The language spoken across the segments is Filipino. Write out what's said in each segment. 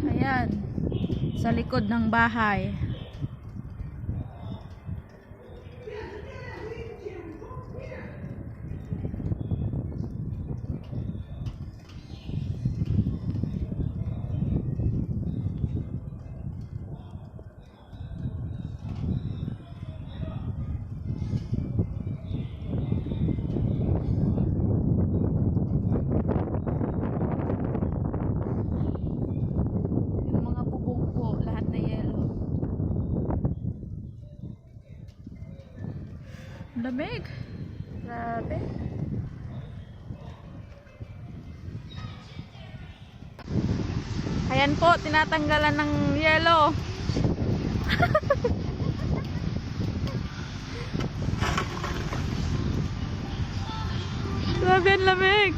Ayan, sa likod ng bahay. Lamig. Grabe. Ayan po, tinatanggalan ng yelo. Grabe ang lamig.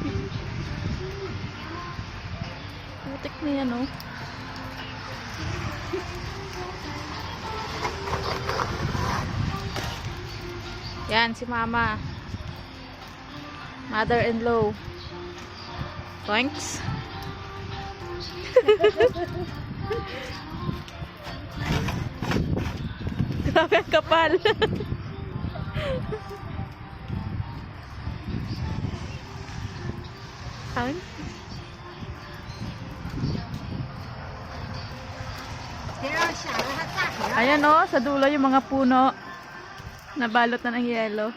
Putik na yan, oh. Yan, si Mama. Mother-in-law. Thanks. Grabe ang kapal. Ayan o, sa dulo yung mga puno. Nabalot na ng yelo.